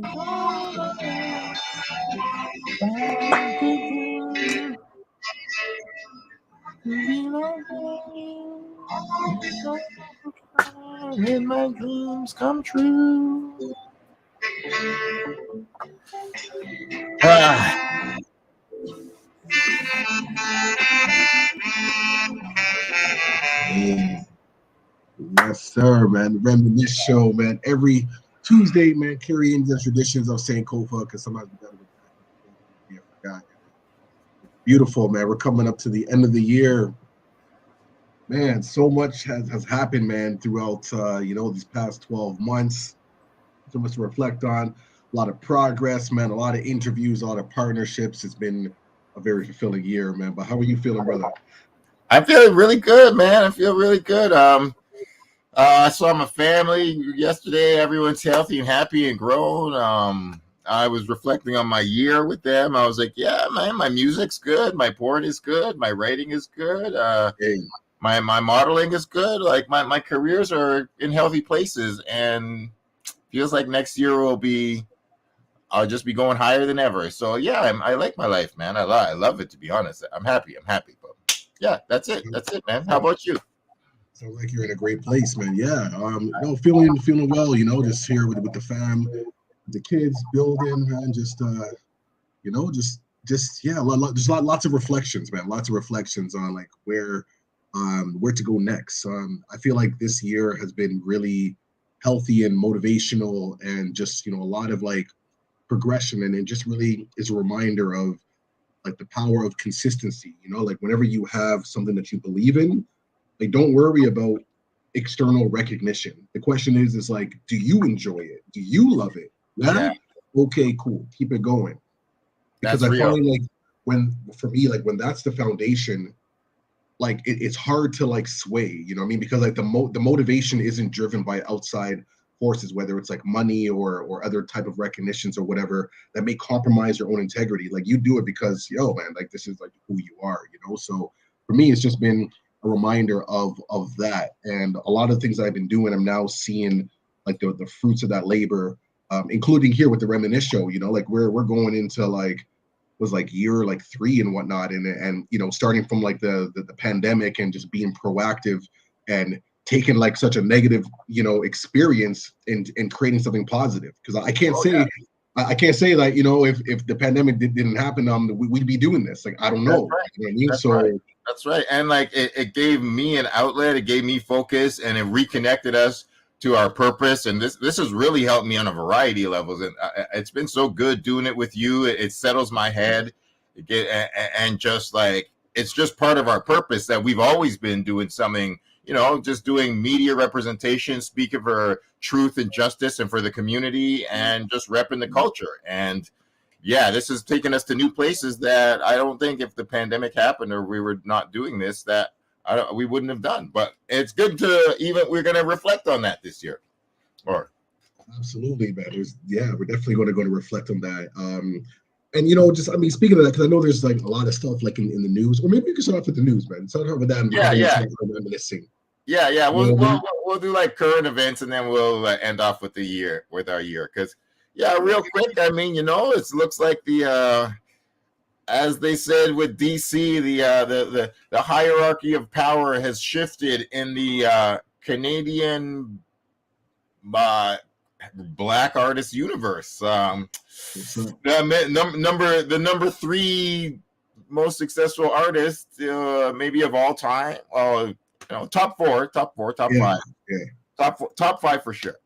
And my dreams come true. Yes, sir, man. The Reminisce Show, man. Every Tuesday, man, carrying the traditions of Sankofa, because sometimes we gotta go back. I forgot. Beautiful, man. We're coming up to the end of the year. Man, so much has happened, man, throughout these past 12 months. So much to reflect on. A lot of progress, man. A lot of interviews, a lot of partnerships. It's been a very fulfilling year, man. But how are you feeling, brother? I'm feeling really good, man. I feel really good. I saw my family yesterday. Everyone's healthy and happy and grown. I was reflecting on my year with them. I was like, yeah, man, my music's good. My porn is good. My writing is good. My modeling is good. Like my careers are in healthy places, and feels like next year I'll just be going higher than ever. So yeah, I like my life, man. I love it, to be honest. I'm happy. But yeah, that's it, man. How about you? Sounds like you're in a great place, man. Yeah. Feeling well, just here with the fam, the kids, building, man. Just lots of reflections, man. Lots of reflections on like where to go next. I feel like this year has been really healthy and motivational, and just a lot of like progression, and it just really is a reminder of like the power of consistency. Like whenever you have something that you believe in, like don't worry about external recognition. The question is like, do you enjoy it? Do you love it? Yeah. Okay, cool. Keep it going. Because I find like when that's the foundation, like it's hard to like sway, because like the motivation isn't driven by outside forces, whether it's like money or other type of recognitions or whatever that may compromise your own integrity. Like you do it because, man, like this is like who you are, So for me, it's just been a reminder of that, and a lot of things that I've been doing, I'm now seeing like the fruits of that labor, including here with the Reminisce Show. Like we're going into like was like year like 3 and whatnot, and starting from like the pandemic and just being proactive and taking like such a negative experience and creating something positive, because I can't say that if the pandemic didn't happen, we'd be doing this. Like I don't know. Right. You know what I mean? That's right. And like it gave me an outlet, it gave me focus, and it reconnected us to our purpose. And this has really helped me on a variety of levels. And it's been so good doing it with you. It settles my head. And just like it's just part of our purpose that we've always been doing something, just doing media representation, speaking for truth and justice and for the community, and just repping the culture. And yeah, this has taken us to new places that I don't think if the pandemic happened or we were not doing this, that we wouldn't have done. But it's good we're going to reflect on that this year. Absolutely, man. We're definitely going to reflect on that. And speaking of that, because I know there's like a lot of stuff like in the news, or maybe you can start off with the news, man. Start off with that. Reminiscing. Yeah. We'll do like current events, and then we'll end off with our year. Because real quick, it looks like the as they said with DC, the hierarchy of power has shifted in the Canadian Black artist universe. The number 3 most successful artist, maybe of all time. Top 5. Top 5 for sure.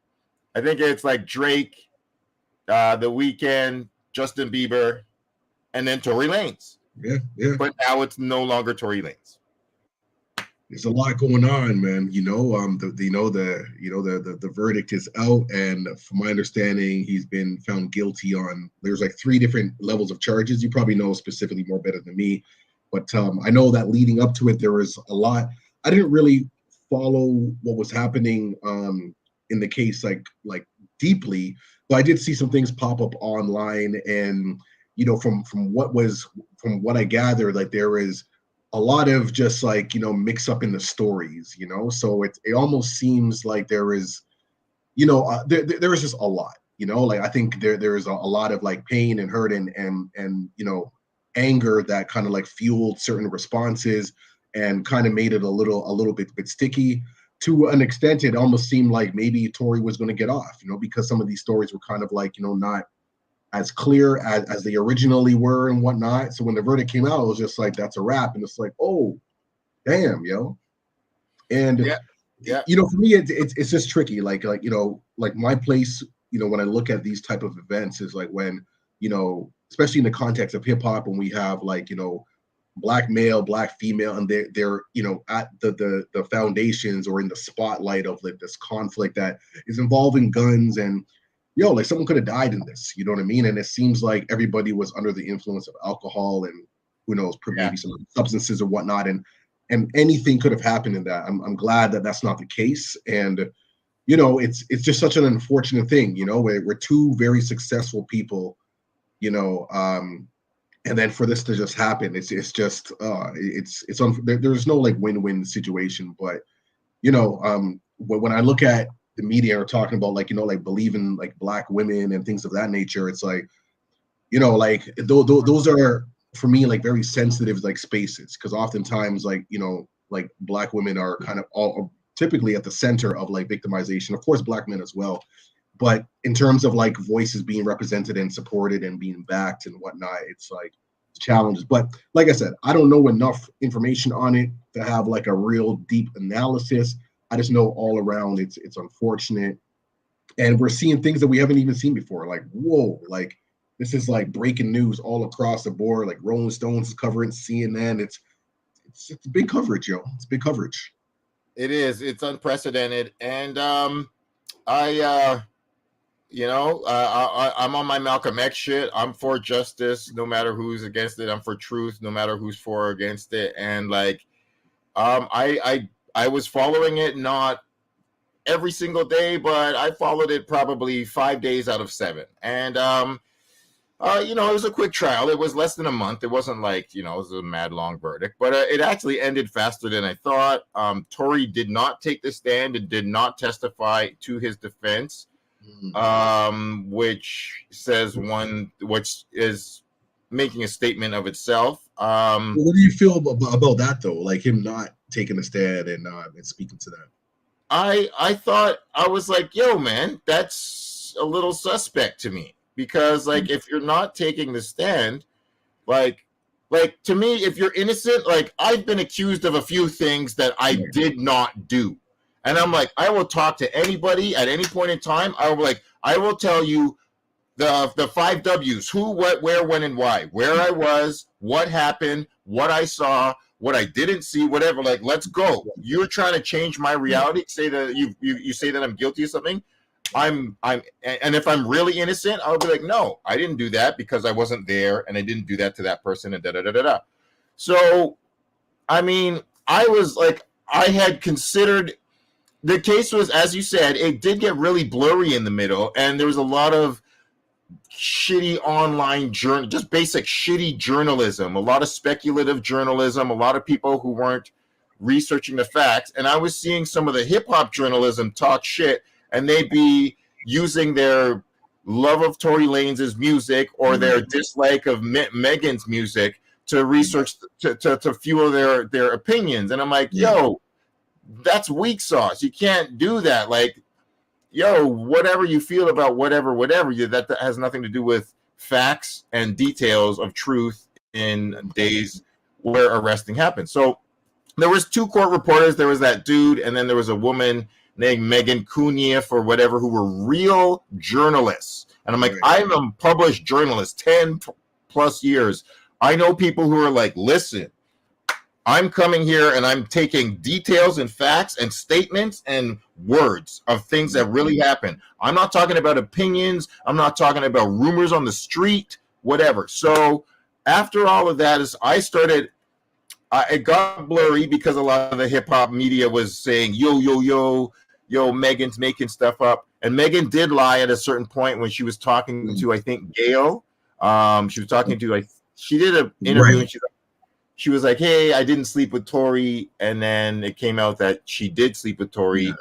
I think it's like Drake, The Weeknd, Justin Bieber, and then Tory Lanez. Yeah. But now it's no longer Tory Lanez. There's a lot going on, man. The verdict is out, and from my understanding, he's been found guilty on. There's like 3 different levels of charges. You probably know specifically more better than me, but I know that leading up to it, there was a lot. I didn't really follow what was happening in the case like deeply, but I did see some things pop up online, and from what I gathered, like there is a lot of just like mix up in the stories, so it almost seems like there is there is just a lot, You know, like I think there's a lot of like pain and hurt and you know, anger that kind of like fueled certain responses and kind of made it a little bit sticky. To an extent, it almost seemed like maybe Tory was going to get off, you know, because some of these stories were kind of like, you know, not as clear as they originally were and whatnot. So when the verdict came out, it was just like, that's a wrap. And it's like, oh, damn, yo. And Yeah. Yeah. you know, for me, it's just tricky. Like you know, like my place, you know, when I look at these type of events is like when, you know, especially in the context of hip hop, when we have like, you know, black male, black female, and they're you know at the foundations or in the spotlight of like this conflict that is involving guns and yo, like someone could have died in this, you know what I mean? And it seems like everybody was under the influence of alcohol and who knows, Yeah. maybe some substances or whatnot, and anything could have happened in that. I'm glad that that's not the case, and you know, it's just such an unfortunate thing, you know, where we're two very successful people, you know, and then for this to just happen, it's just there's no like win-win situation, but you know, when I look at the media are talking about like, you know, like believing like black women and things of that nature, it's like, you know, like those are for me like very sensitive like spaces, because oftentimes like, you know, like black women are kind of all typically at the center of like victimization, of course black men as well, but in terms of like voices being represented and supported and being backed and whatnot, it's like challenges. But like I said, I don't know enough information on it to have like a real deep analysis. I just know all around it's unfortunate, and we're seeing things that we haven't even seen before. Like whoa, like this is like breaking news all across the board. Like Rolling Stones is covering, CNN. It's big coverage, yo. It's big coverage. It is. It's unprecedented, and I you know, I'm on my Malcolm X shit. I'm for justice, no matter who's against it. I'm for truth, no matter who's for or against it. And like, I was following it not every single day, but I followed it probably 5 days out of 7. And you know, it was a quick trial. It was less than a month. It wasn't like, you know, it was a mad long verdict, but it actually ended faster than I thought. Tory did not take the stand and did not testify to his defense, which says which is making a statement of itself. What do you feel about that though? Like him not taking a stand and speaking to that. I thought, I was like, yo, man, that's a little suspect to me, because like if you're not taking the stand, like to me, if you're innocent, like I've been accused of a few things that I did not do. And I'm like, I will talk to anybody at any point in time. I will tell you the 5 W's: who, what, where, when, and why. Where I was, what happened, what I saw, what I didn't see, whatever. Like, let's go. You're trying to change my reality. Say that you say that I'm guilty of something. And if I'm really innocent, I'll be like, no, I didn't do that because I wasn't there, and I didn't do that to that person, and da da da da da. So, I mean, I was like, I had considered. The case was, as you said, it did get really blurry in the middle, and there was a lot of shitty online just basic shitty journalism, a lot of speculative journalism, a lot of people who weren't researching the facts. And I was seeing some of the hip hop journalism talk shit, and they'd be using their love of Tory Lanez's music or their dislike of Megan's music to research to fuel their opinions. And I'm like, yo, that's weak sauce. You can't do that. Like, yo, whatever you feel about whatever, that has nothing to do with facts and details of truth in days where arresting happened. So there was 2 court reporters. There was that dude, and then there was a woman named Megan Cunha or whatever, who were real journalists. And I'm like, I'm a published journalist, 10 plus years. I know people who are like, listen, I'm coming here and I'm taking details and facts and statements and words of things that really happened. I'm not talking about opinions. I'm not talking about rumors on the street, whatever. So after all of that, it got blurry because a lot of the hip hop media was saying, yo, Megan's making stuff up. And Megan did lie at a certain point when she was talking to, I think, Gail. She was talking to, she did an interview, and she was like, hey, I didn't sleep with Tory. And then it came out that she did sleep with Tory,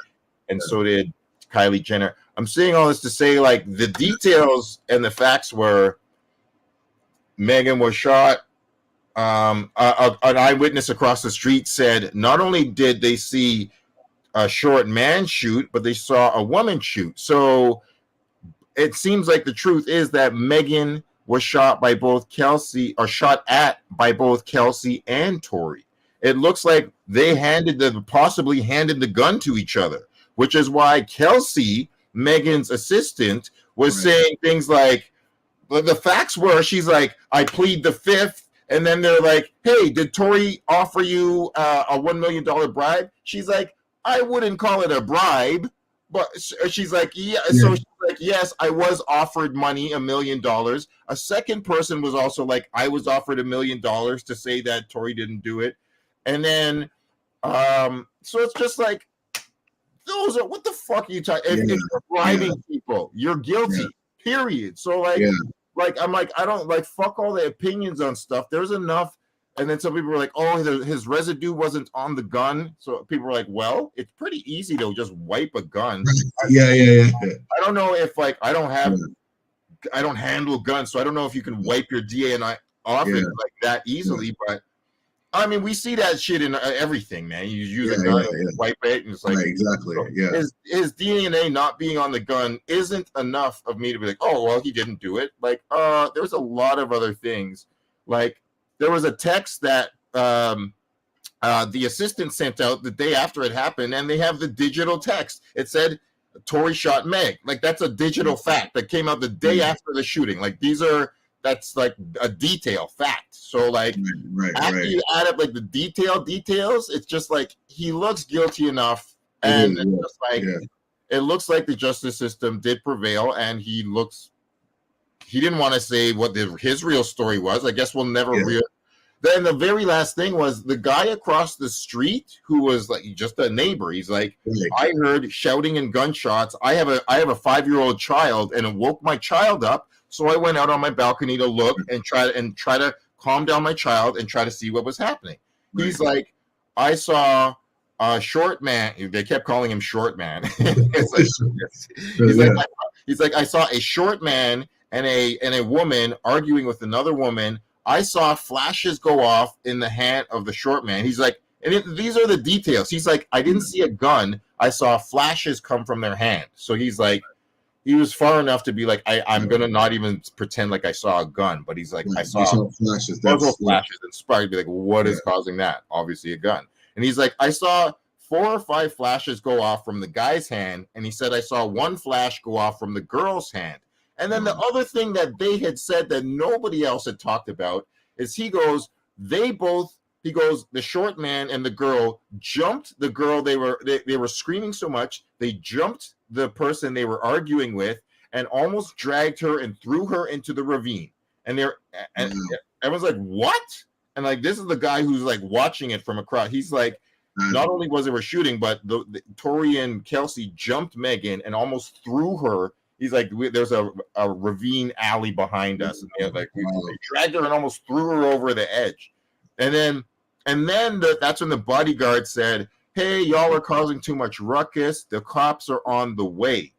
and so did Kylie Jenner. I'm saying all this to say, like, the details and the facts were Megan was shot. An eyewitness across the street said not only did they see a short man shoot, but they saw a woman shoot. So it seems like the truth is that Megan was shot by both Kelsey, or shot at by both Kelsey and Tory. It looks like they possibly handed the gun to each other, which is why Kelsey, Megan's assistant, was saying things like, the facts were, she's like, I plead the fifth. And then they're like, hey, did Tory offer you a $1 million bribe? She's like, I wouldn't call it a bribe. But she's like, yeah. So she's like, yes, I was offered money, $1 million. A second person was also like, I was offered $1 million to say that Tory didn't do it. And then, so it's just like, those are, what the fuck are you talking? If you're bribing people, you're guilty, period. So like, I'm like, I don't, like, fuck all the opinions on stuff. There's enough. And then some people were like, oh, his residue wasn't on the gun. So people were like, well, it's pretty easy to just wipe a gun. I don't know if, like, I don't handle guns, so I don't know if you can wipe your DNA off it like that easily. But I mean, we see that shit in everything, man. You use a gun, wipe it, and it's like, exactly. His DNA not being on the gun isn't enough of me to be like, oh, well, he didn't do it. Like, there's a lot of other things. Like, there was a text that the assistant sent out the day after it happened, and they have the digital text. It said, Tory shot Meg. Like, that's a digital fact that came out the day after the shooting. Like, that's like a detail fact. So, like, after you add up, like, the details, it's just like, he looks guilty enough. And it's just like, it looks like the justice system did prevail, and he didn't want to say what his real story was. I guess we'll never Then the very last thing was the guy across the street who was like just a neighbor. He's like, I heard shouting and gunshots. I have a 5-year-old child, and it woke my child up. So I went out on my balcony to look and try to calm down my child and try to see what was happening. He's like, I saw a short man. They kept calling him short man. He's like, I saw a short man and a woman arguing with another woman. I saw flashes go off in the hand of the short man. He's like, these are the details. He's like, I didn't see a gun. I saw flashes come from their hand. So he's like, he was far enough to be like, I'm going to not even pretend like I saw a gun. But he's like, I saw flashes. Flashes inspired to be like, what is causing that? Obviously a gun. And he's like, I saw 4 or 5 flashes go off from the guy's hand. And he said, I saw 1 flash go off from the girl's hand. And then the other thing that they had said that nobody else had talked about is he goes, the short man and the girl jumped the girl. They were screaming so much. They jumped the person they were arguing with and almost dragged her and threw her into the ravine. And everyone's like, what? And like, this is the guy who's like watching it from across. He's like, not only was there a shooting, but the Tory and Kelsey jumped Megan and almost threw her. He's like, there's a ravine alley behind us, and they dragged her and almost threw her over the edge. And then that's when the bodyguard said, "Hey, y'all are causing too much ruckus. The cops are on the way."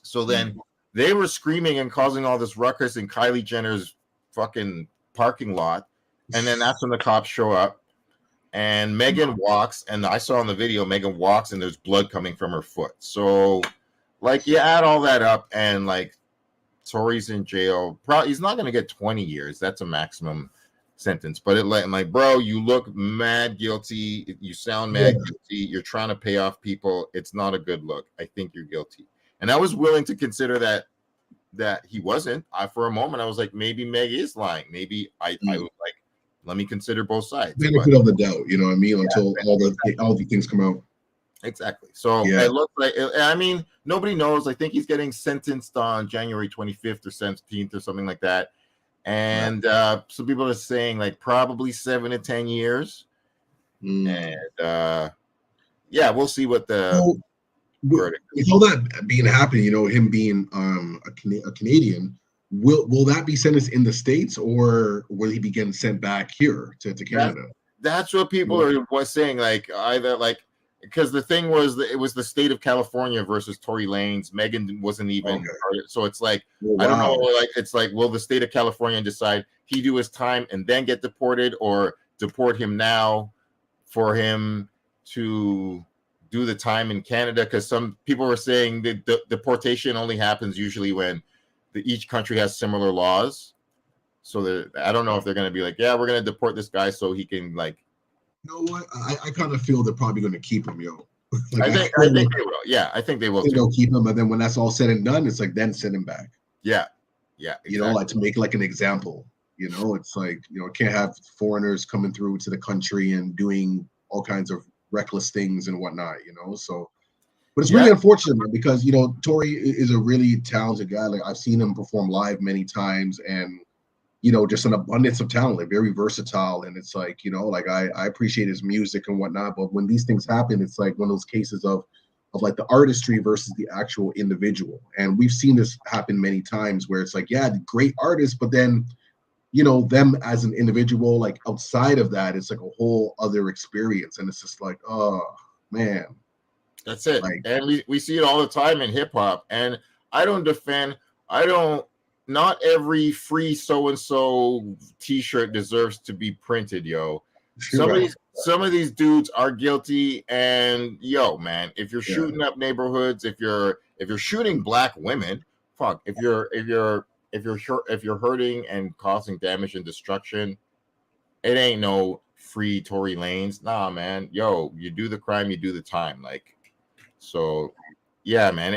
So then they were screaming and causing all this ruckus in Kylie Jenner's fucking parking lot, and then that's when the cops show up. And Megan walks, and I saw in the video, Megan walks, and there's blood coming from her foot. So. Like, you add all that up, and like, Tory's in jail. Probably he's not going to get 20 years. That's a maximum sentence. But I'm like, bro, you look mad guilty. You sound mad guilty. You're trying to pay off people. It's not a good look. I think you're guilty. And I was willing to consider that he wasn't. For a moment, I was like, maybe Meg is lying. Maybe I was like, let me consider both sides. Benefit of the doubt, you know what I mean? Until all the things come out. Exactly. So it looks like, I mean, nobody knows. I think he's getting sentenced on January 25th or 17th or something like that. And some people are saying like probably 7 to 10 years. And we'll see what the verdict is. With all that being happening, you know, him being a Canadian, will that be sentenced in the States, or will he be getting sent back here to Canada? That's what people are saying. Like, either like, because the thing was that it was the state of California versus Tory Lanez. Megan wasn't even so it's like I don't know, like it's like will the state of California decide he do his time and then get deported, or deport him now for him to do the time in Canada? Because some people were saying that the deportation only happens usually when each country has similar laws. So I don't know if they're going to be like, yeah, we're going to deport this guy so he can like. You know what? I kind of feel they're probably going to keep him, yo. Like, I think they will. Yeah, I think they will. They'll keep him, but then when that's all said and done, it's like then send him back. Yeah, exactly. You know, like to make like an example. You know, it's like, you know, can't have foreigners coming through to the country and doing all kinds of reckless things and whatnot. You know, so. But it's really unfortunate, man, because, you know, Tory is a really talented guy. Like I've seen him perform live many times, and you know, just an abundance of talent, like very versatile. And it's like, you know, like I appreciate his music and whatnot, but when these things happen, it's like one of those cases of like the artistry versus the actual individual. And we've seen this happen many times where it's like, yeah, great artist, but then, you know, them as an individual, like outside of that, it's like a whole other experience. And it's just like, oh man. That's it. Like, and we see it all the time in hip hop. And not every free so-and-so t-shirt deserves to be printed, yo. Some of these dudes are guilty, and yo, man, if you're shooting up neighborhoods, if you're shooting black women, fuck, if you're hurting and causing damage and destruction, it ain't no free Tory Lanez. Nah, man. Yo, you do the crime, you do the time. Like, so yeah, man.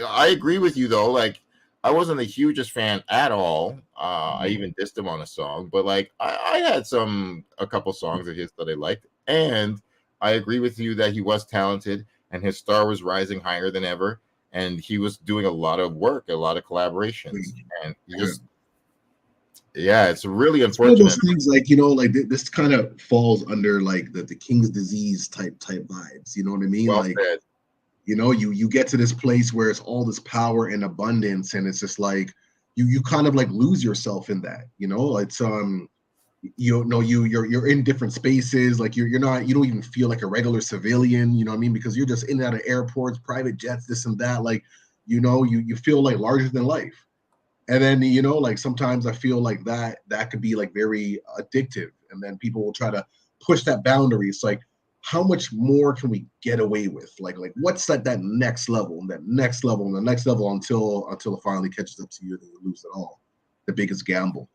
I agree with you though. Like, I wasn't the hugest fan at all. I even dissed him on a song, but like I had a couple songs of his that I liked, and I agree with you that he was talented and his star was rising higher than ever, and he was doing a lot of work, a lot of collaborations, and he just it's really unfortunate. One of those things, like, you know, like this kind of falls under like the King's disease type vibes. You know what I mean? Well like. Said. You know, you get to this place where it's all this power and abundance, and it's just like you kind of like lose yourself in that. You know, it's you know, you're in different spaces, like you don't even feel like a regular civilian. You know what I mean? Because you're just in and out of airports, private jets, this and that. Like, you know, you feel like larger than life. And then, you know, like sometimes I feel like that could be like very addictive, and then people will try to push that boundary. It's like, how much more can we get away with? Like what's that next level and that next level and the next level until it finally catches up to you and you lose it all. The biggest gamble,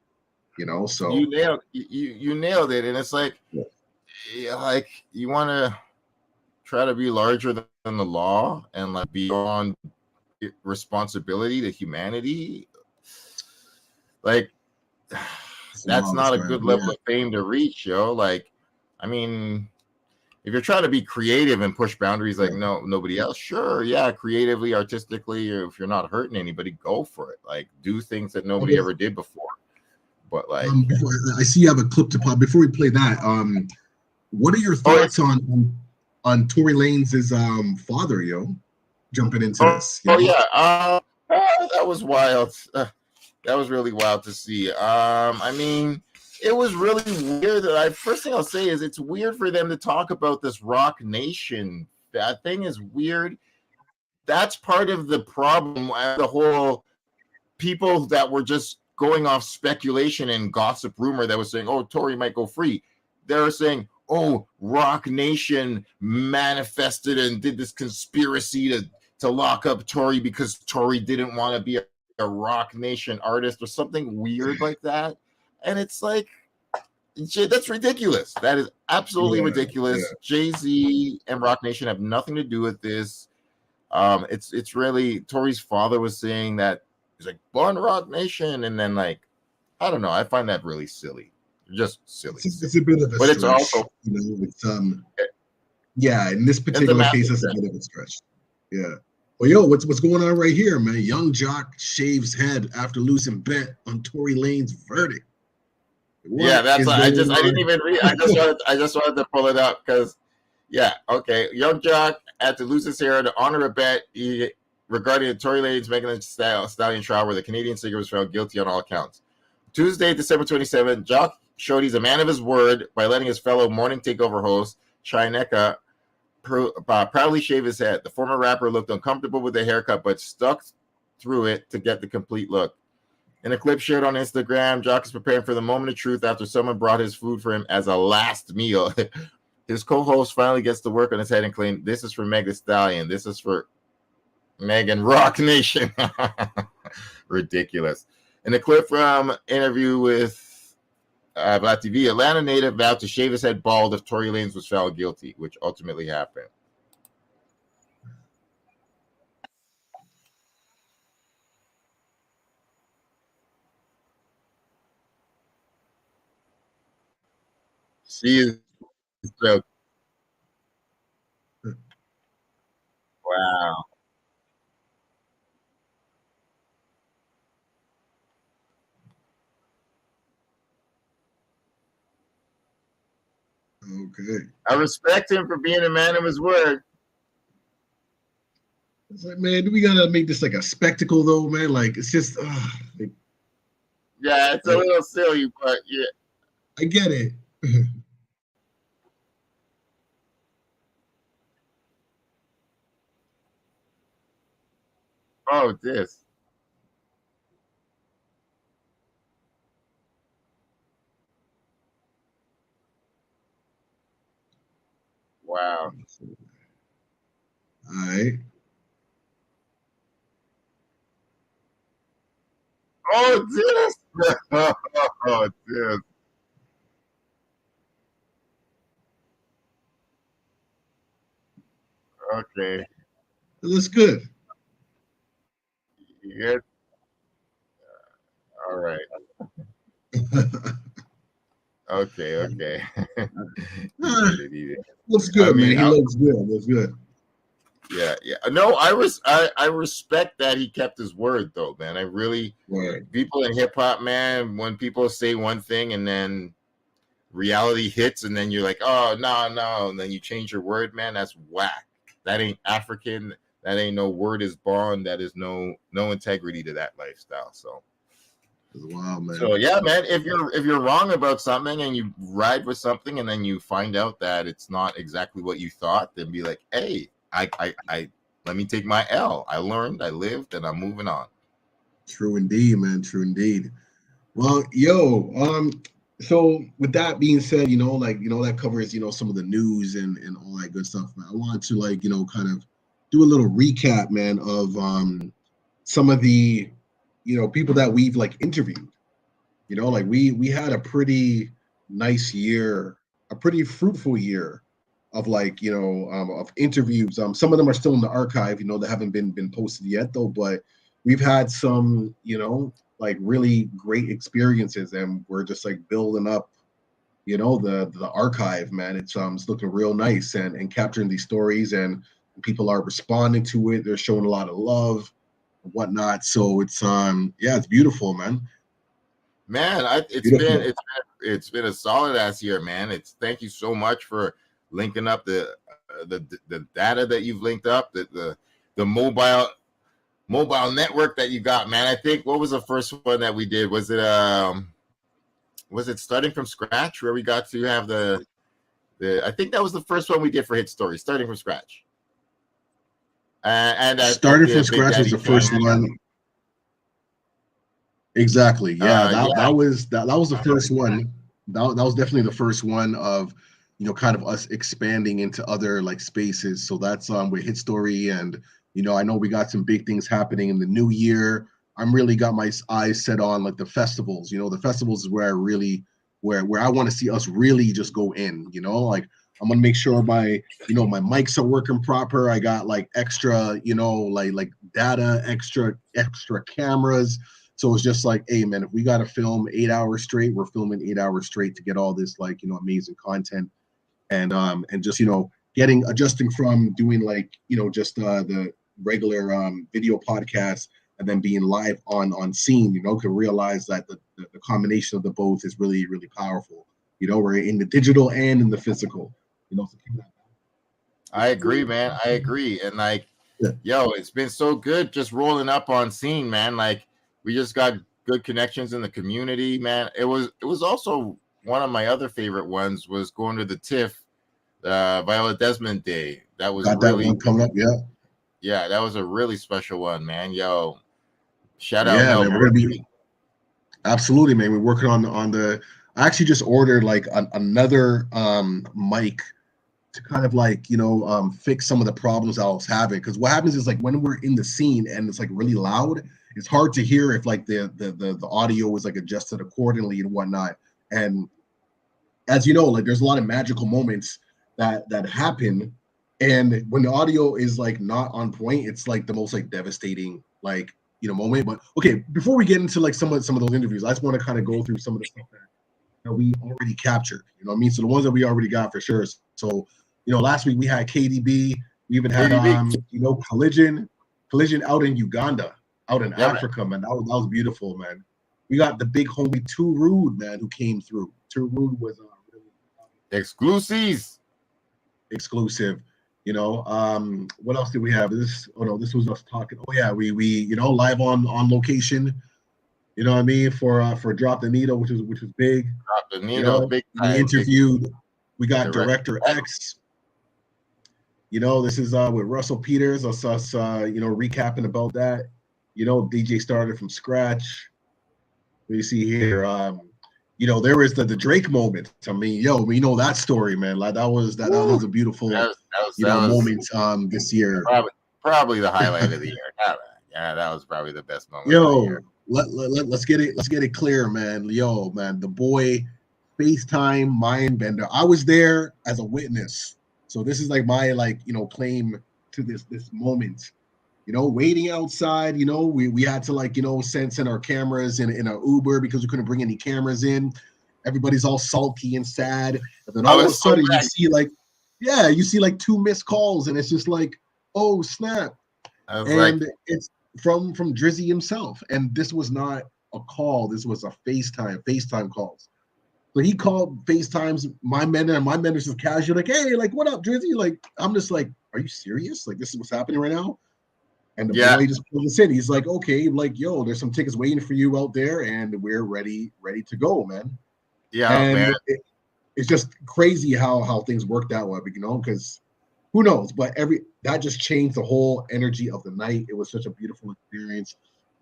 you know. So you nailed it, and it's like, like you want to try to be larger than the law and like beyond responsibility to humanity. Like that's not a good level of fame to reach, yo. Like, I mean, if you're trying to be creative and push boundaries like nobody else, sure, creatively, artistically, or if you're not hurting anybody, go for it. Like, do things that nobody ever did before. But like, I see you have a clip to pop. Before we play that, what are your thoughts on Tory Lanez's father, yo? Jumping into this. That was wild. That was really wild to see. I mean, it was really weird. First thing I'll say is it's weird for them to talk about this Rock Nation. That thing is weird. That's part of the problem. The whole people that were just going off speculation and gossip rumor that was saying, oh, Tory might go free. They're saying, oh, Rock Nation manifested and did this conspiracy to lock up Tory because Tory didn't want to be a Rock Nation artist or something weird like that. And it's like, that's ridiculous. That is absolutely ridiculous. Jay-Z and Rock Nation have nothing to do with this. It's really, Tory's father was saying that he's like, born Rock Nation, and then like, I don't know. I find that really silly. Just silly. It's a bit of a stretch. It's also, you know, it's in this particular case, it's a bit of a stretch. Yeah. Well, yo, what's going on right here, man? Young Jock shaves head after losing bet on Tory Lanez verdict. I didn't even read. I just wanted to pull it up because, Young Jock had to lose his hair to honor a bet regarding the Tory Lanez making a stallion trial where the Canadian singer was found guilty on all accounts. Tuesday, December 27th, Jock showed he's a man of his word by letting his fellow morning takeover host Shineka proudly shave his head. The former rapper looked uncomfortable with the haircut, but stuck through it to get the complete look. In a clip shared on Instagram, Jock is preparing for the moment of truth after someone brought his food for him as a last meal. His co-host finally gets to work on his head and claim, "This is for Meg Thee Stallion. This is for Megan Rock Nation." Ridiculous. In a clip from interview with Black TV, Atlanta native vowed to shave his head bald if Tory Lanez was found guilty, which ultimately happened. She is so wow. Okay. I respect him for being a man of his word. It's like, man, do we gotta make this like a spectacle though, man? Like it's just like, Yeah, it's a little silly, but yeah. I get it. Oh, this. Wow. All right. Oh, this. Oh, this. Okay. That's good. Yeah. All right. Okay. Okay. He did it. He did. Looks I good, man. mean, He looks good. Looks good. yeah, yeah. No, I respect that he kept his word though, man. I really Right. people in hip hop, man, when people say one thing and then reality hits and then you're like, oh no, no, and then you change your word, man, that's whack. That ain't African, that ain't no word is bond, that is no integrity to that lifestyle. Wow, man. So yeah, man, if you're wrong about something and you ride with something and then you find out that it's not exactly what you thought, then be like, hey, I let me take my L. I learned, I lived, and I'm moving on. True indeed, man. True indeed. Well, yo, so with that being said, that covers, some of the news and all that good stuff, man. I wanted to kind of do a little recap, man, of some of the, people that we've like interviewed. Like we had a pretty nice year, a pretty fruitful year of of interviews. Some of them are still in the archive, that haven't been posted yet though, but we've had some, like really great experiences, and we're just like building up, the archive, man. It's looking real nice and capturing these stories, and people are responding to it. They're showing a lot of love and whatnot. So it's beautiful, man. Man, Beautiful. it's been a solid ass year, man. It's thank you so much for linking up the data that you've linked up, the mobile network that you got, man. I think what was the first one that we did? Was it starting from scratch where we got to have the I think that was the first one we did for Hit Story, starting from scratch. And at Started the from Big scratch was Daddy the first Jam. one. Exactly. Yeah, that Yeah. that was that was the first one. That was definitely the first one of kind of us expanding into other like spaces. So that's with Hit Story, and I know we got some big things happening in the new year. I'm really got my eyes set on like the festivals. The festivals is where I really where I want to see us really just go in. Like I'm gonna make sure my mics are working proper. I got like extra like data, extra cameras. So it's just like, hey man, if we got to film 8 hours straight, we're filming 8 hours straight to get all this like amazing content, and just getting adjusting from doing like just the regular video podcast and then being live on scene. To realize that the combination of the both is really really powerful. We're in the digital and in the physical. So I agree, man. I agree. And like, yeah. yo, it's been so good just rolling up on scene, man. Like we just got good connections in the community, man. It was also one of my other favorite ones was going to the TIFF Viola Desmond Day. That was Got that really, one coming up. Yeah. yeah, that was a really special one, man. Yo, shout out Yeah, Mel man. We're gonna be Murphy. absolutely, man. We're working on the. I actually just ordered like another mic to kind of like fix some of the problems I was having. Because what happens is like when we're in the scene and it's like really loud, it's hard to hear if like the audio is like adjusted accordingly and whatnot. And as you know, like there's a lot of magical moments that happen, and when the audio is like not on point, it's like the most like devastating like moment. But okay, before we get into like some of those interviews, I just want to kind of go through some of the stuff that we already captured. You know what I mean? So the ones that we already got for sure. So last week we had KDB. We even had KDB. Collision out in Uganda, out in Yeah, man. Africa, man. That was beautiful, man. We got the big homie Too Rude, man, who came through. Too Rude was really Exclusives. exclusive. What else did we have? This this was us talking. Oh yeah, we live on location. You know what I mean for Drop the Needle, which was big. Drop the needle. Big We time. Big interviewed. We got direct. Director X. This is with Russell Peters. Us recapping about that. DJ started from scratch. What do you see here? There was the Drake moment. I mean, we know that story, man. Like that was a beautiful That was moment this year. probably the highlight of the year. Yeah, that was probably the best moment of the year. Let's get it clear, man. Yo, man, the boy FaceTime Mindbender. I was there as a witness. So this is like my claim to this moment. Waiting outside, we had to send our cameras in our Uber because we couldn't bring any cameras in. Everybody's all salty and sad. And then all of a sudden you see like 2 missed calls and it's just like, oh snap. And it's from Drizzy himself. And this was not a call. This was a FaceTime calls. So he called FaceTimes Mindbender, and Mindbender's just casual, like, hey, like, what up, Drizzy? Like, I'm just like, are you serious? Like, this is what's happening right now? And the boy just pulled us in. He's like, okay, like, yo, there's some tickets waiting for you out there, and we're ready to go, man. Yeah, and man. It's just crazy how things worked that way, because who knows? But that just changed the whole energy of the night. It was such a beautiful experience.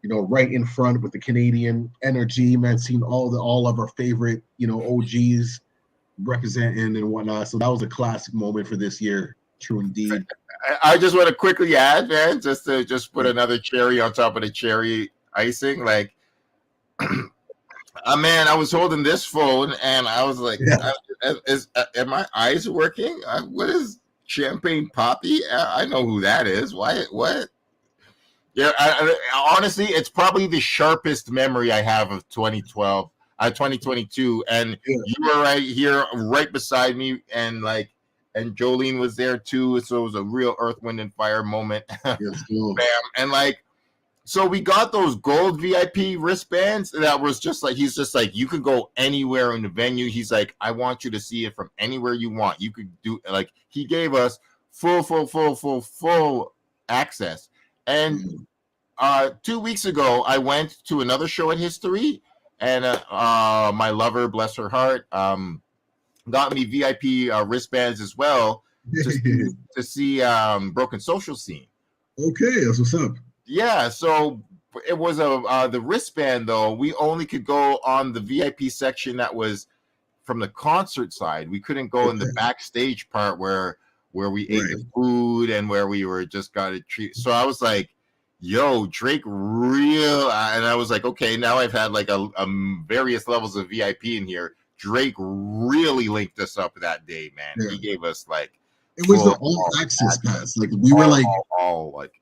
Right in front with the Canadian energy, man, seeing all of our favorite, OGs representing and whatnot. So that was a classic moment for this year. True indeed. I just want to quickly add, man, just to put another cherry on top of the cherry icing. Like, man, I was holding this phone and I was like, are my eyes working? What is Champagne Poppy? I know who that is. Why? What? Yeah, honestly, it's probably the sharpest memory I have of 2012, 2022, and you were right here, right beside me, and Jolene was there too, so it was a real Earth, Wind, and Fire moment. Yes, cool. Bam, and so we got those gold VIP wristbands that was just like, he's just like, you could go anywhere in the venue. He's like, I want you to see it from anywhere you want. You could do he gave us full access. And 2 weeks ago, I went to another show at History, and my lover, bless her heart, got me VIP wristbands as well to see Broken Social Scene. Okay, that's what's up. Yeah, so it was the wristband though. We only could go on the VIP section that was from the concert side. We couldn't go in the backstage part where we ate the food and where we were just got a treat. So I was like, yo, Drake real, and I was like, okay, now I've had like a various levels of VIP in here. Drake really linked us up that day, man. Yeah. He gave us it was the all access pass. Like we were all like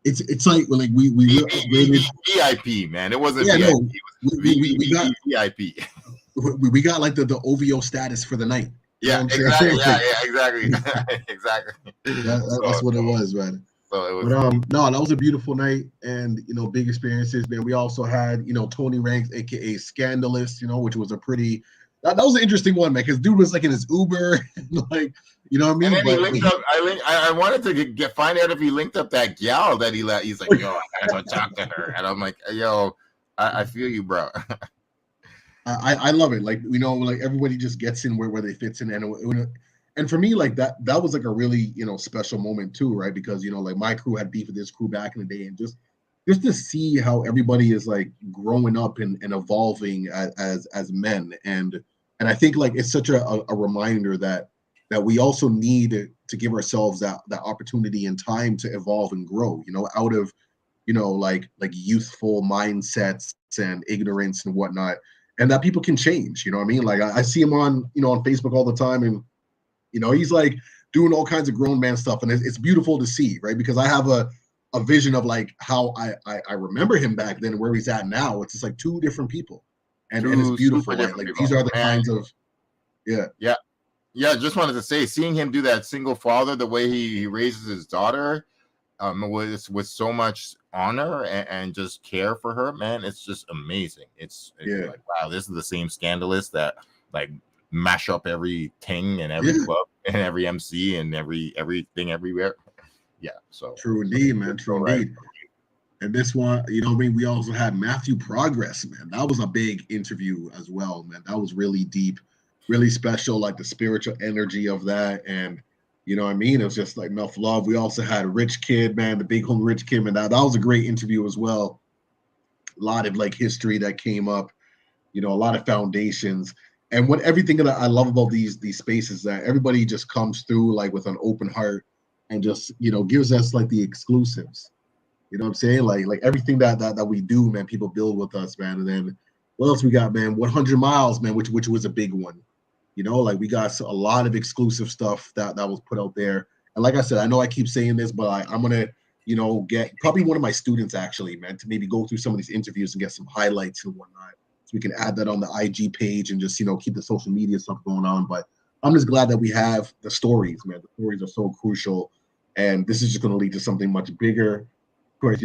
it's like we upgraded VIP, man. It wasn't VIP. No, we got VIP. We got like the OVO status for the night. Yeah, exactly. Yeah, exactly. Exactly. That's what it was, man. So it was, no, that was a beautiful night, and big experiences, man. We also had Tony Ranks, aka Scandalous, which was a pretty that was an interesting one, man, because dude was like in his Uber, like you know what I mean. And then he linked up. I wanted to find out if he linked up that gal that he let. He's like, yo, I gotta go talk to her, and I'm like, yo, I feel you, bro. I love it. Like like everybody just gets in where they fits in, and and for me, like that was like a really, special moment too, right? Because like my crew had beef with this crew back in the day, and just to see how everybody is like growing up and evolving as men, and I think like it's such a reminder that we also need to give ourselves that opportunity and time to evolve and grow, out of like youthful mindsets and ignorance and whatnot, and that people can change. You know what I mean? Like I see him on on Facebook all the time, and he's like doing all kinds of grown man stuff, and it's beautiful to see, right? Because I have a vision of like how I remember him back then and where he's at now. It's just like two different people, and it's Two beautiful. super Like different these people. are the kinds of Yeah. Just wanted to say, seeing him do that single father, the way he raises his daughter, with so much honor and just care for her, man, it's just amazing. It's like, wow, this is the same scandalous that like mash up every thing and every club and every MC and everything everywhere. Yeah, so true indeed, man. True indeed. And this one, we also had Matthew Progress, man. That was a big interview as well, man. That was really deep, really special, like the spiritual energy of that. And it was just like enough love. We also had Rich Kid, man, the big home Rich Kid, and that was a great interview as well. A lot of like history that came up, a lot of foundations. And everything that I love about these spaces, that everybody just comes through like with an open heart and just gives us like the exclusives. You know what I'm saying? Like everything that we do, man, people build with us, man. And then what else we got, man? 100 miles, man, which was a big one. Like we got a lot of exclusive stuff that was put out there. And like I said, I know I keep saying this, but I'm gonna, get probably one of my students actually, man, to maybe go through some of these interviews and get some highlights and whatnot. So we can add that on the IG page and just, keep the social media stuff going on. But I'm just glad that we have the stories, man. The stories are so crucial. And this is just gonna lead to something much bigger. Of course,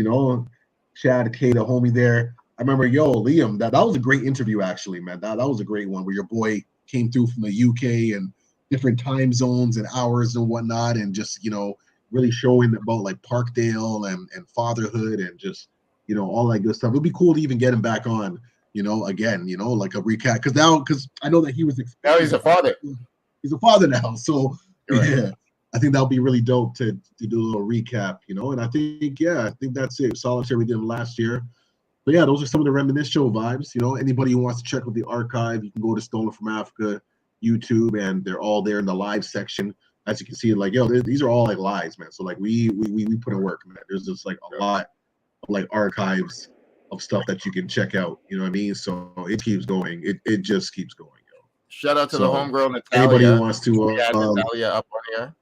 Chad, K, the homie there. I remember, Liam, that was a great interview, actually, man. That was a great one where your boy came through from the UK and different time zones and hours and whatnot, and just, really showing about like Parkdale and fatherhood and just, all that good stuff. It'd be cool to even get him back on, again, like a recap. Because I know that he was now he's a father. He's a father now. So, right. Yeah. I think that would be really dope to do a little recap, and I think that's it. Solitaire we did last year. But yeah, those are some of the Reminisce Show vibes. Anybody who wants to check out the archive, you can go to Stolen from Africa YouTube, and they're all there in the live section. As you can see, like, these are all like lives, man. So like we put in work, man. There's just like a lot of like archives of stuff that you can check out. You know what I mean? So it keeps going. It just keeps going. Shout out to the homegirl Natalia. Anybody who wants to Natalia up on here.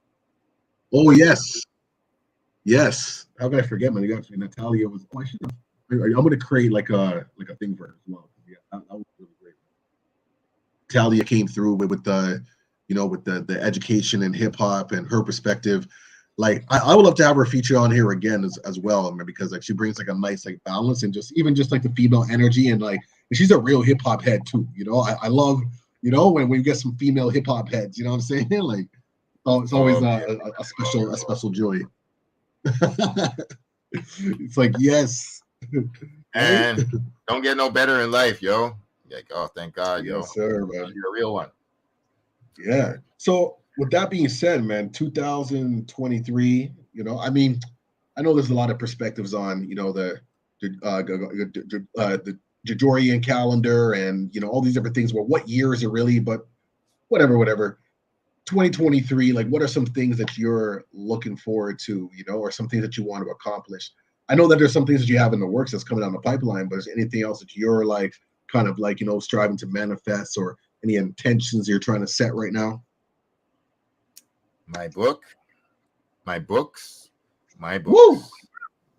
Oh yes. How could I forget, man? Actually, Natalia was. Oh, I'm going to create like a thing for her as well. Yeah, that was really great. Natalia came through with the, with the education and hip hop and her perspective. Like I would love to have her feature on here again as well, man, because like she brings like a nice like balance and just like the female energy, and like and she's a real hip hop head too. I love when we get some female hip hop heads. You know what I'm saying? Like. Oh, it's always a special joy. It's like, yes. And don't get no better in life, yo. Like, oh, thank God, yo. Yes, sir, man. You're a real one. Yeah. So with that being said, man, 2023, I mean, I know there's a lot of perspectives on, the Gregorian calendar and, all these different things. Well, what year is it really? But whatever. 2023, like what are some things that you're looking forward to, or some things that you want to accomplish? I know that there's some things that you have in the works that's coming down the pipeline, but is there anything else that you're like kind of like, striving to manifest, or any intentions you're trying to set right now? My books, Woo!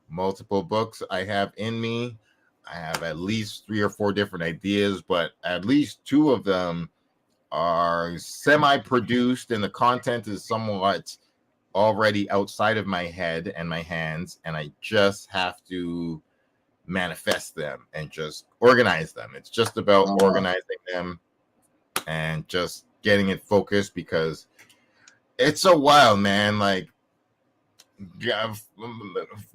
multiple books I have in me. I have at least 3 or 4 different ideas, but at least 2 of them are semi-produced, and the content is somewhat already outside of my head and my hands, and I just have to manifest them and just organize them. It's just about organizing them and just getting it focused, because it's so wild, man. Like,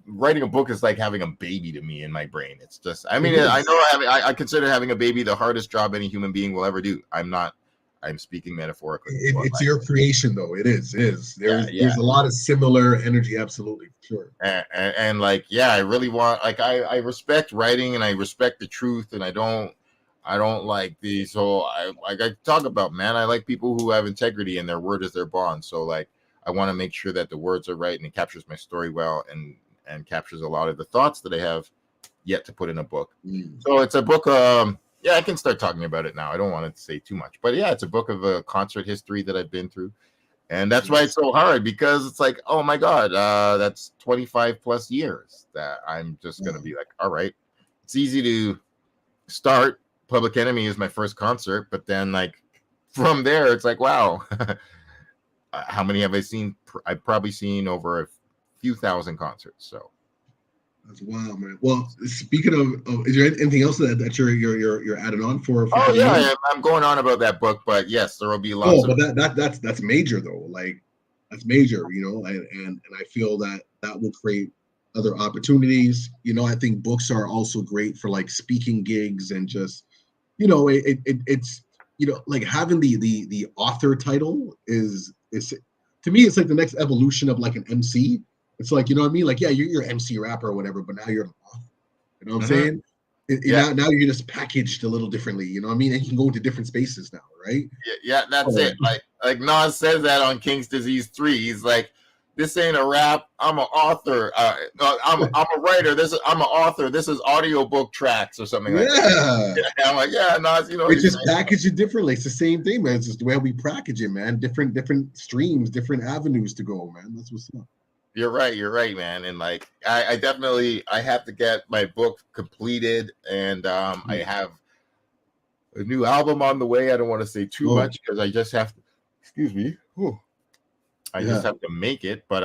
writing a book is like having a baby to me in my brain. It's just, I mean, I know I consider having a baby the hardest job any human being will ever do. I'm speaking metaphorically. It's your creation, though. It is. Yeah, There's a lot of similar energy, absolutely, for sure. And like, yeah, I really want, like, I respect writing and I respect the truth, and I don't like these whole, I talk about, man, I like people who have integrity and their word is their bond. So like, I want to make sure that the words are right and it captures my story well, and captures a lot of the thoughts that I have yet to put in a book. So it's a book. Yeah, I can start talking about it now. I don't want to say too much, but yeah, it's a book of a concert history that I've been through. And that's why it's so hard, because it's like, oh my God, that's 25 plus years that I'm just going to be like, all right, it's easy to start. Public Enemy is my first concert, but then like from there, it's like, wow, how many have I seen? I've probably seen over a few thousand concerts. So that's wild, man. Well, speaking of, is there anything else that you're adding on for? Oh yeah, I'm going on about that book, but yes, there will be lots. Oh, but that's major though. Like that's major, you know, and I feel that will create other opportunities. You know, I think books are also great for like speaking gigs, and just, you know, it's, you know, like having the author title is to me, it's like the next evolution of like an MC. It's like, you know what I mean? Like, yeah, you're MC rapper or whatever, but now you're an author. You know what I'm saying? Now you're just packaged a little differently. You know what I mean? And you can go into different spaces now, right? Yeah, that's it. Like Nas says that on King's Disease 3. He's like, this ain't a rap. I'm an author. I'm a writer. I'm an author. This is audiobook tracks or something like that. Yeah, I'm like, yeah, Nas, you know. It's just package it differently. It's the same thing, man. It's just the way we package it, man. Different streams, different avenues to go, man. That's what's up. You're right, man. And like, I definitely, I have to get my book completed, and I have a new album on the way. I don't want to say too much because I just have to, excuse me. I just have to make it. But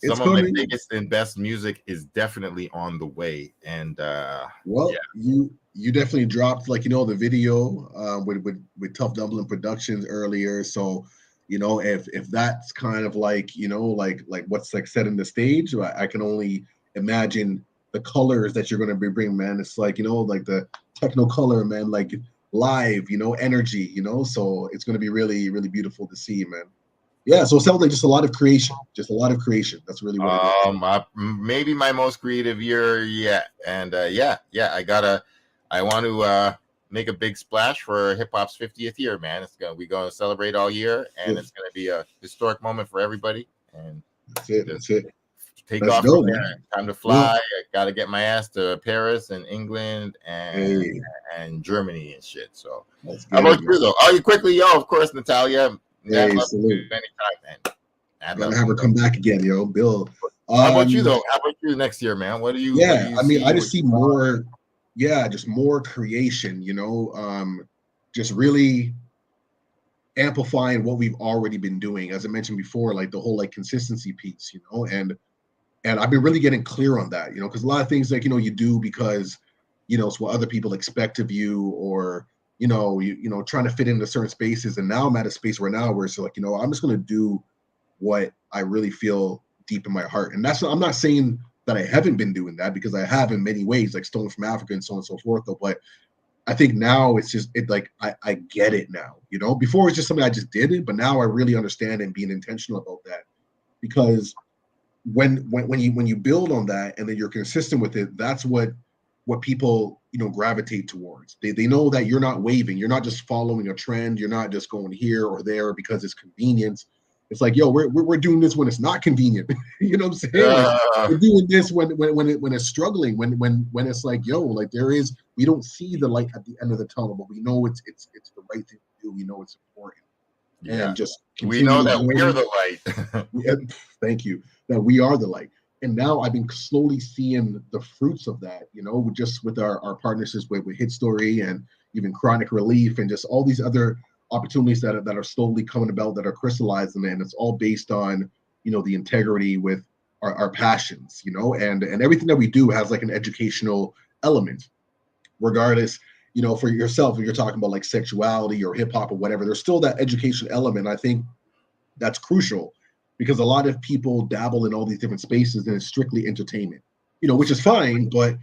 some of my biggest and best music is definitely on the way. And you definitely dropped, like, you know, the video with Tough Dublin Productions earlier. So, you know, if that's kind of like, you know, like what's like set in the stage, I can only imagine the colors that you're going to be bringing, man. It's like, you know, like the techno color, man, like live, you know, energy, you know, so it's going to be really, really beautiful to see, man. Yeah, so it sounds like just a lot of creation. That's really what maybe my most creative year yet. And I want to make a big splash for hip hop's 50th year, man. We're gonna celebrate all year, and it's gonna be a historic moment for everybody. And that's it. Take off from there. Time to fly. I gotta get my ass to Paris and England and Germany and shit. So how about you though? Oh, you quickly, of course, Natalia. Salute. Anytime, man. Gotta have her come back again, yo, Bill. How about you though? How about you next year, man? What do you? Yeah, I mean, I just see more. Yeah, just more creation, you know, just really amplifying what we've already been doing. As I mentioned before, like the whole like consistency piece, you know, and I've been really getting clear on that, you know, because a lot of things like, you know, you do because, you know, it's what other people expect of you, or, you know, you know, trying to fit into certain spaces. And now I'm at a space where it's like, you know, I'm just going to do what I really feel deep in my heart. And I'm not saying that I haven't been doing that, because I have in many ways, like Stolen from Africa and so on and so forth, though. But I think now it's just, like, I get it now, you know. Before it's just something I just did, but now I really understand and being intentional about that. Because when you build on that and then you're consistent with it, that's what people, you know, gravitate towards. They know that you're not waving, you're not just following a trend, you're not just going here or there because it's convenience. It's like, yo, we're doing this when it's not convenient. You know what I'm saying? Like, we're doing this when it's struggling, when it's like, yo, like we don't see the light at the end of the tunnel, but we know it's the right thing to do. We know it's important. Yeah. And just we know that we're the light. Thank you. That we are the light. And now I've been slowly seeing the fruits of that, you know, just with our partnerships with Hit Story and even Chronic Relief and just all these other opportunities that are slowly coming about, that are crystallizing, and it's all based on, you know, the integrity with our passions, you know, and everything that we do has like an educational element, regardless, you know, for yourself, if you're talking about like sexuality or hip hop or whatever, there's still that education element. I think that's crucial, because a lot of people dabble in all these different spaces and it's strictly entertainment, you know, which is fine, but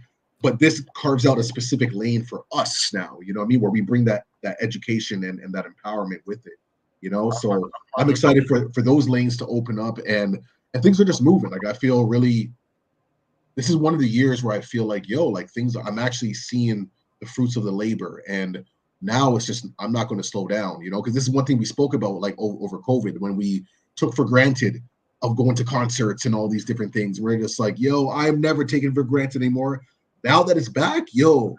but this carves out a specific lane for us now, you know what I mean, where we bring that education and that empowerment with it, you know. So I'm excited for those lanes to open up, and things are just moving. Like I feel really, this is one of the years where I feel like, yo, like things, I'm actually seeing the fruits of the labor. And now it's just, I'm not going to slow down, you know, because this is one thing we spoke about like over COVID, when we took for granted of going to concerts and all these different things. We're just like, yo, I'm never taking for granted anymore. Now that it's back, yo,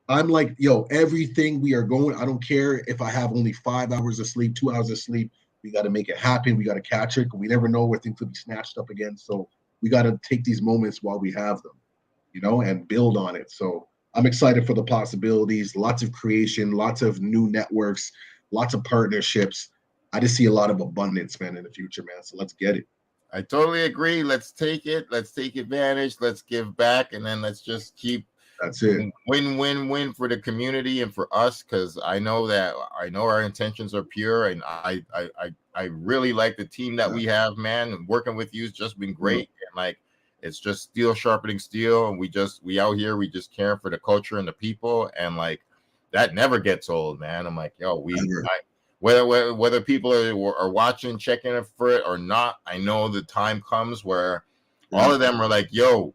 I'm like, yo, everything we are going, I don't care if I have only 5 hours of sleep, 2 hours of sleep. We got to make it happen. We got to catch it. We never know where things could be snatched up again. So we got to take these moments while we have them, you know, and build on it. So I'm excited for the possibilities, lots of creation, lots of new networks, lots of partnerships. I just see a lot of abundance, man, in the future, man. So let's get it. I totally agree. Let's take it. Let's take advantage. Let's give back. And then let's just keep. That's it. Win for the community and for us, because I know our intentions are pure, and I really like the team that we have, man. Working with you has just been great, and like it's just steel sharpening steel, and we out here, we just care for the culture and the people, and like that never gets old, man. I'm like, yo, whether people are watching, checking for it or not, I know the time comes where all of them are like, yo,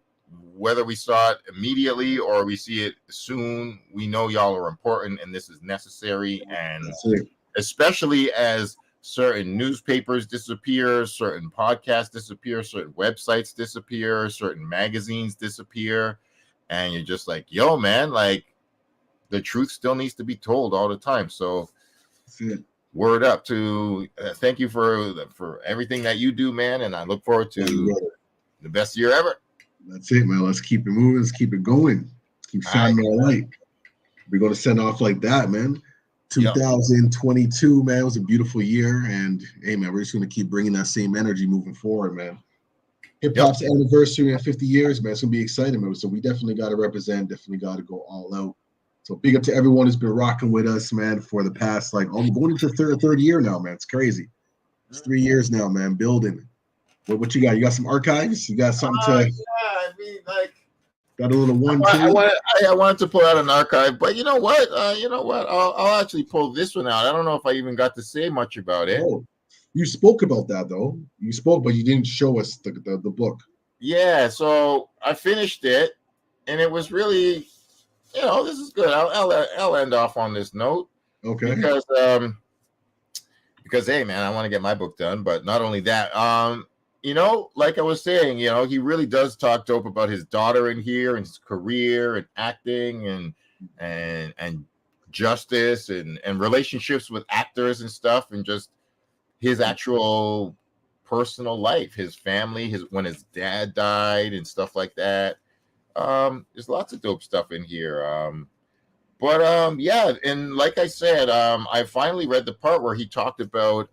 whether we saw it immediately or we see it soon, we know y'all are important and this is necessary. And especially as certain newspapers disappear, certain podcasts disappear, certain websites disappear, certain magazines disappear, and you're just like, yo, man, like the truth still needs to be told all the time. So word up to thank you for everything that you do, man, and I look forward to the best year ever. That's it, man. Let's keep it moving. Let's keep it going. Let's keep shining our light. We're going to send off like that, man. 2022, man, it was a beautiful year. And, hey, man, we're just going to keep bringing that same energy moving forward, man. Hip-hop's anniversary in 50 years, man. It's going to be exciting, man. So we definitely got to represent, definitely got to go all out. So big up to everyone who's been rocking with us, man, for the past, like, I'm going into third year now, man. It's crazy. It's 3 years now, man, building. What you got? You got some archives? You got something to? Yeah, I mean, like, got a little one. I wanted to pull out an archive, but you know what? I'll actually pull this one out. I don't know if I even got to say much about it. Oh, you spoke about that though. You spoke, but you didn't show us the book. Yeah, so I finished it, and it was really, this is good. I'll end off on this note. Okay. Because hey, man, I want to get my book done, but not only that, like I was saying, he really does talk dope about his daughter in here and his career and acting and justice and relationships with actors and stuff, and just his actual personal life, his family, when his dad died and stuff like that. There's lots of dope stuff in here. Yeah, and like I said, I finally read the part where he talked about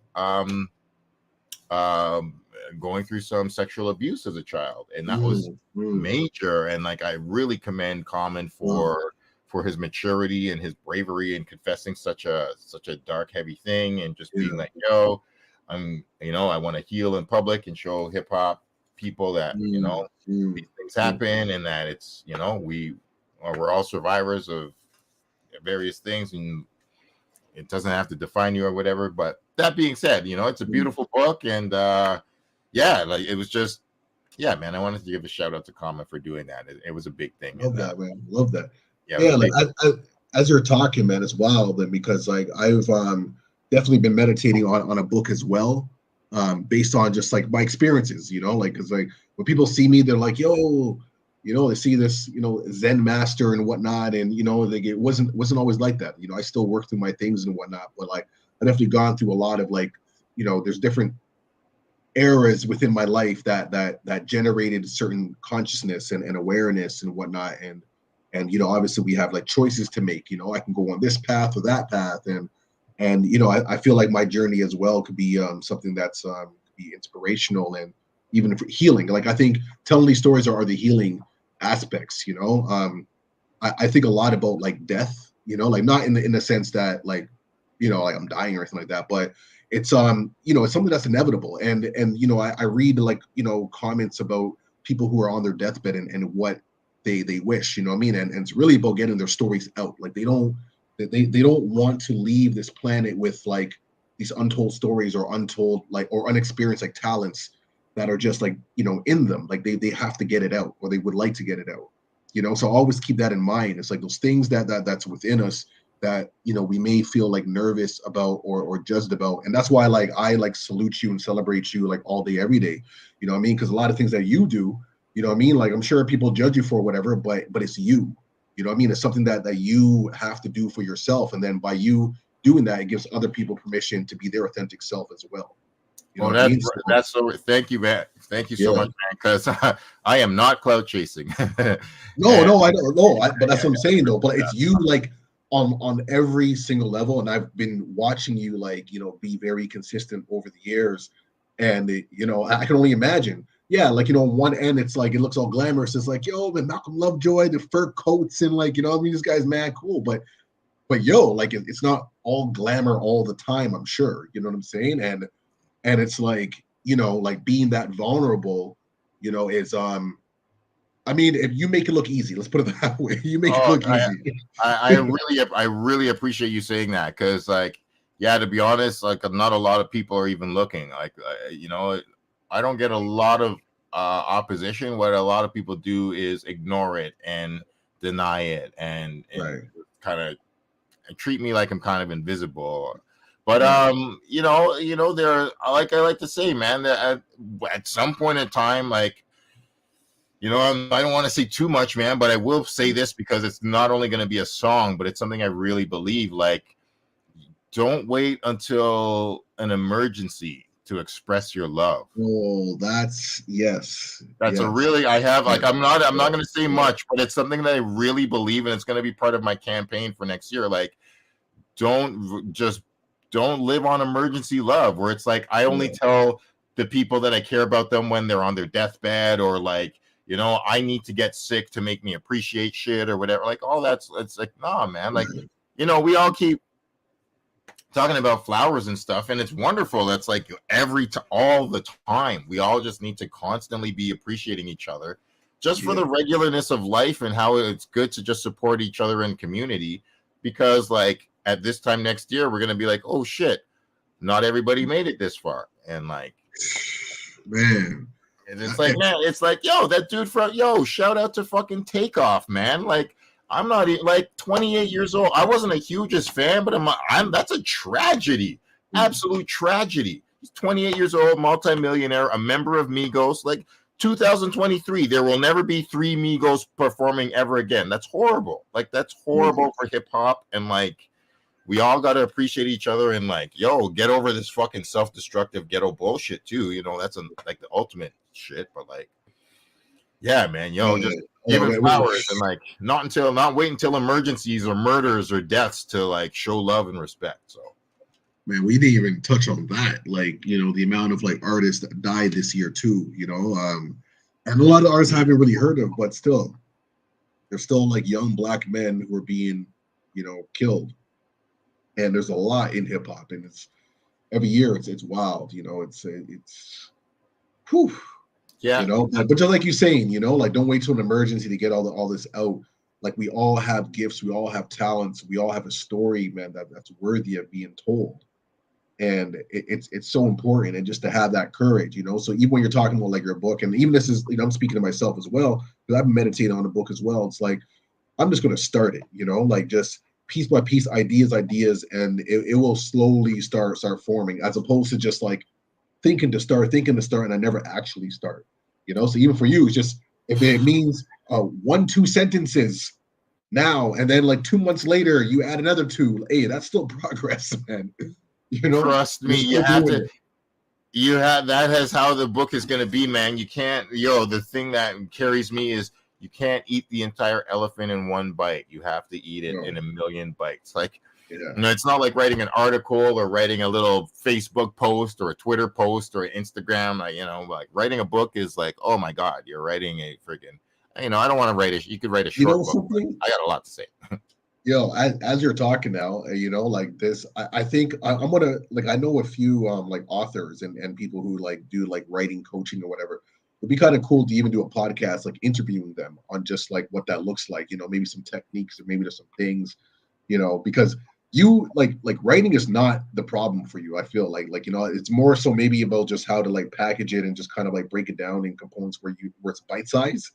going through some sexual abuse as a child, and that was major. And like, I really commend Common for his maturity and his bravery in confessing such a dark, heavy thing, and just being like, yo, I want to heal in public and show hip hop people that these things happen, and that it's we're all survivors of various things, and it doesn't have to define you or whatever. But that being said, it's a beautiful book, and like it was just, man, I wanted to give a shout out to Common for doing that. It was a big thing. Love that, man. Love that. Yeah, like as you're talking, man, it's wild, and because like I've definitely been meditating on a book as well, based on just like my experiences, like, because like when people see me, they're like, yo, they see this, Zen master and whatnot, and it wasn't always like that. I still work through my things and whatnot, but like I've definitely gone through a lot of like, there's different eras within my life that generated certain consciousness and awareness and whatnot, and obviously we have like choices to make. I can go on this path or that path, and I feel like my journey as well could be something that's be inspirational and even for healing. Like I think telling these stories are the healing aspects. I think a lot about like death. Like not in the sense that like like I'm dying or anything like that, but it's it's something that's inevitable. And I read like comments about people who are on their deathbed and what they wish, you know what I mean? And it's really about getting their stories out. Like they don't want to leave this planet with like these untold stories or untold like or unexperienced like talents that are just like, you know, in them. Like they have to get it out, or they would like to get it out. You know, so always keep that in mind. It's like those things that's within us that, you know, we may feel like nervous about or judged about. And that's why like I like salute you and celebrate you like all day, every day. You know what I mean? Because a lot of things that you do, you know what I mean? Like I'm sure people judge you for whatever, but it's you. You know what I mean? It's something that you have to do for yourself. And then by you doing that, it gives other people permission to be their authentic self as well. You know Well, what I mean? that's so. Thank you, man. Thank you so Yeah. much, man. Because I am not clout chasing. No, I don't know. But that's what I'm saying though. But it's you like on every single level, and I've been watching you like, you know, be very consistent over the years. And you know, I can only imagine. Yeah, like, you know, on one end it's like it looks all glamorous. It's like, yo, man, Malcolm Lovejoy, the fur coats, and like, you know, I mean, this guy's mad cool. But yo, like it's not all glamour all the time, I'm sure. You know what I'm saying? And it's like, you know, like being that vulnerable, you know, is I mean, if you make it look easy, let's put it that way. You make it Oh, look easy. I really appreciate you saying that, because like, yeah, to be honest, like not a lot of people are even looking. Like, you know, I don't get a lot of opposition. What a lot of people do is ignore it and deny it, and Right. kind of treat me like I'm kind of invisible. But Right. you know, there, like I like to say, man, that at some point in time, like, you know, I don't want to say too much, man, but I will say this because it's not only going to be a song, but it's something I really believe. Like, don't wait until an emergency to express your love. Oh, that's yes. That's a Yes. really, I have, like, Yes. I'm not Yes. going to say Yes. much, but it's something that I really believe, and it's going to be part of my campaign for next year. Like, just don't live on emergency love, where it's like I only Yeah. tell the people that I care about them when they're on their deathbed, or like, you know, I need to get sick to make me appreciate shit or whatever. Like, all that's, it's like, nah, man. Like, Right. you know, we all keep talking about flowers and stuff, and it's wonderful. That's like all the time. We all just need to constantly be appreciating each other, just for Yeah. the regularness of life, and how it's good to just support each other in community. Because like at this time next year, we're gonna be like, oh shit, not everybody made it this far, and like, Man. and it's like, man, it's like, yo, that dude from, yo, shout out to fucking Takeoff, man. Like, I'm not like 28 years old. I wasn't a hugest fan, but I'm that's a tragedy, absolute tragedy. He's 28 years old, multimillionaire, a member of Migos. Like 2023, there will never be 3 Migos performing ever again. That's horrible. Like, that's horrible for hip hop, and like, we all got to appreciate each other, and like, yo, get over this fucking self-destructive ghetto bullshit too. You know, that's like the ultimate shit. But like, yeah, man, yo, just Oh, giving man, flowers, and like, not wait until emergencies or murders or deaths to like show love and respect. So, man, we didn't even touch on that. Like, you know, the amount of like artists that died this year too, you know. And a lot of artists I haven't really heard of, but still, there's still like young black men who are being, you know, killed. And there's a lot in hip hop, and it's every year it's wild, you know. It's whew, yeah, you know. But just like you saying, you know, like don't wait till an emergency to get all this out. Like we all have gifts, we all have talents, we all have a story, man, that's worthy of being told. And it's so important, and just to have that courage, you know. So even when you're talking about like your book, and even this is, you know, I'm speaking to myself as well, because I've been meditating on the book as well. It's like I'm just going to start it, you know, like just piece by piece, ideas, and it will slowly start forming, as opposed to just like thinking to start, and I never actually start, you know. So even for you, it's just if it means 1-2 sentences now, and then like 2 months later you add another two, hey, that's still progress, man. You know, trust you're me, you still have doing to. it. You have, that is how the book is going to be, man. You can't, yo, the thing that carries me is you can't eat the entire elephant in one bite. You have to eat it in a million bites. Like, Yeah. you know, it's not like writing an article or writing a little Facebook post or a Twitter post or Instagram. Like, you know, like writing a book is like, oh my God, you're writing a friggin', you know, I don't want to write you could write a You short know book, but something? I got a lot to say. Yo, as you're talking now, you know, like this, I think I'm gonna like I know a few like authors and people who like do like writing coaching or whatever. it'd be kind of cool to even do a podcast, like interviewing them on just like what that looks like, maybe some techniques or maybe there's some things, because you like writing is not the problem for you. I feel like it's more so maybe about just how to like package it and just kind of like break it down in components where it's bite size,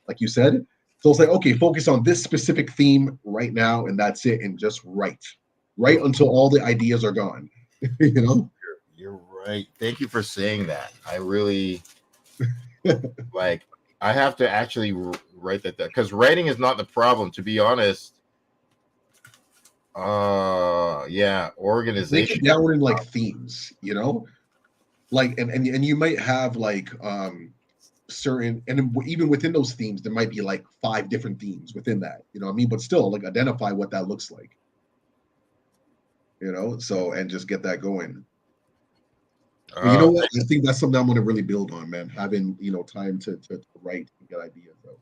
like you said. So it's like, okay, focus on this specific theme right now, and that's it, and just write until all the ideas are gone. You're right. Thank you for saying that. I really like. I have to actually write that down because writing is not the problem. To be honest. Organization. Break it down in like themes, like and you might have like certain, and even within those themes there might be like 5 different themes within that, what I mean, but still like identify what that looks like, so, and just get that going. You know what, I think that's something I'm going to really build on, man, having time to write and get ideas though.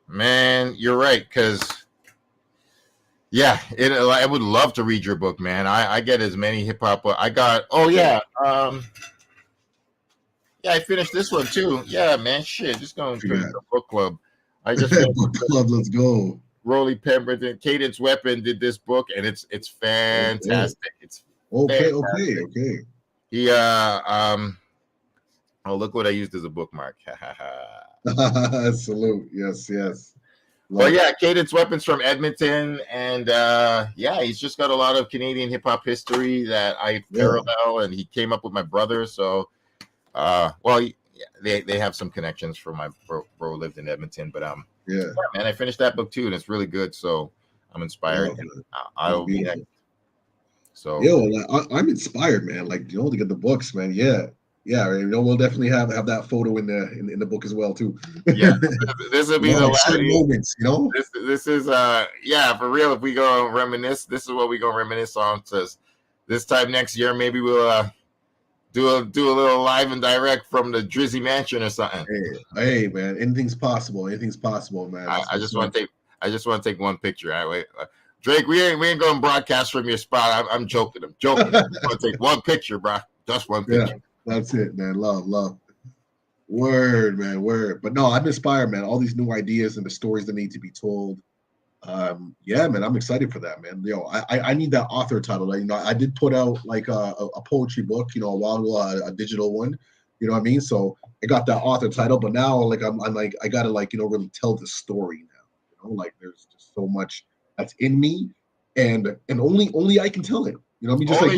Man, you're right, because yeah, I would love to read your book, man. I get as many hip hop. I got. Oh yeah, yeah. I finished this one too. Yeah, man. Shit, just going to the book club. I just book club. Let's go. Roly Pemberton, Cadence Weapon did this book, and it's fantastic. It's okay. He oh, look what I used as a bookmark. Salute. Yes. Well, yeah, Cadence Weapons from Edmonton, and yeah, he's just got a lot of Canadian hip hop history that I parallel, and he came up with my brother. So, they have some connections from my bro lived in Edmonton, but yeah, man, I finished that book too, and it's really good. So I'm inspired. I'll be next. So, I'm inspired, man. Like to get the books, man. Yeah. We'll definitely have that photo in the book as well too. Yeah, this will be the last moments. This is for real. If we go reminisce, this is what we gonna reminisce on. Says this time next year, maybe we'll do a little live and direct from the Drizzy Mansion or something. Hey, man, anything's possible, man. I just want to take one picture. All right, wait. Drake, we ain't going to broadcast from your spot. I'm joking. I'm just want to take one picture, bro. Just one picture. Yeah. That's it, man. Love. Word, man. Word. But no, I'm inspired, man. All these new ideas and the stories that need to be told. Yeah, man. I'm excited for that, man. I need that author title. I did put out like a poetry book, a while ago, a digital one. You know what I mean? So I got that author title, but now like I'm like I gotta like really tell the story now. Like there's just so much that's in me, and only I can tell it. You know what I mean? Just only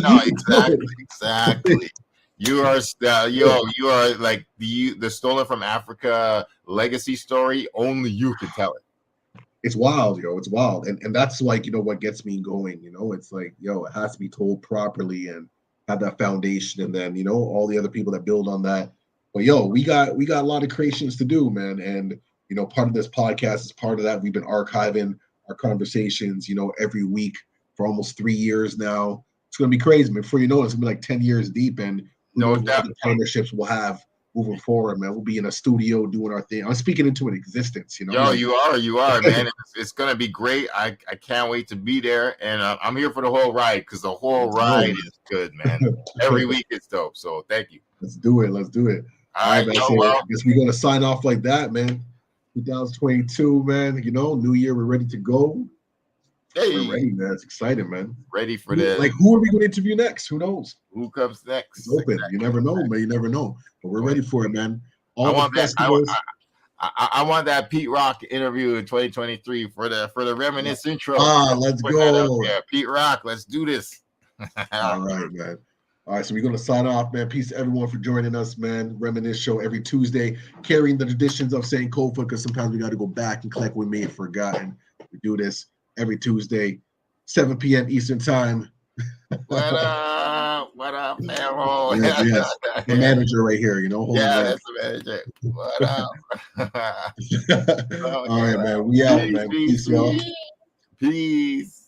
like you. Exactly. You are you are like the stolen from Africa legacy story. Only you can tell it. It's wild, it's wild, and that's like what gets me going. It's like it has to be told properly and have that foundation, and then all the other people that build on that. But we got a lot of creations to do, man, and part of this podcast is part of that. We've been archiving our conversations, every week for almost 3 years now. It's gonna be crazy. Before you know it, it's gonna be like 10 years deep, and the partnerships we'll have moving forward, man. We'll be in a studio doing our thing. I'm speaking into an existence, Yo, you are, man. It's gonna be great. I can't wait to be there, and I'm here for the whole ride because the whole ride is good, man. Every week it's dope. So thank you. Let's do it. All right, man. I guess we're gonna sign off like that, man. 2022, man. New year, we're ready to go. Hey, we're ready, man. It's exciting, man. Ready for this. Like, who are we going to interview next? Who knows? Who comes next? It's open. Exactly. You never know, man. You never know. But we're ready for it, man. I want that Pete Rock interview in 2023 for the Reminisce intro. Let's go. Yeah, Pete Rock. Let's do this. All right, man. All right, so we're going to sign off, man. Peace to everyone for joining us, man. Reminisce Show every Tuesday, carrying the traditions of Sankofa, because sometimes we got to go back and collect what we may have forgotten. We do this every Tuesday, 7 p.m. Eastern time. What up, man? Yes. The manager right here, that's the manager. What up? All right, man. We out, man. Peace, y'all. Peace.